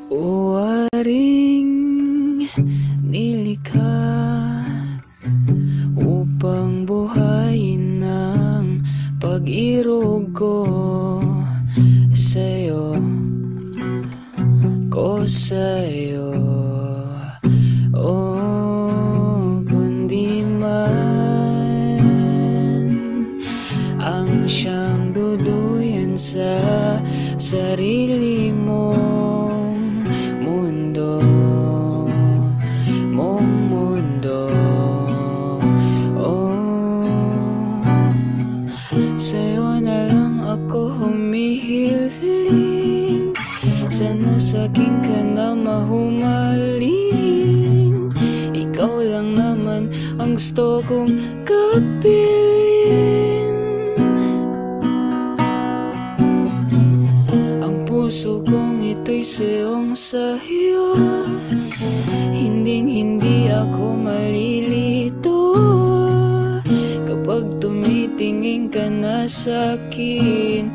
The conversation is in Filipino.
O aring nilikha upang buhayin ang pag-irog ko sa'yo, sa'yo. O kundi man ang siyang duduyan sa sarili mong mundo, sa'yo na lang ako humihiling. Sana sa'kin ka na mahumaling. Ikaw lang naman ang gusto kong kapiling. Ang puso kong ito'y sa'yo. Hindi ako malilito kapag tumitingin ka na sa'kin.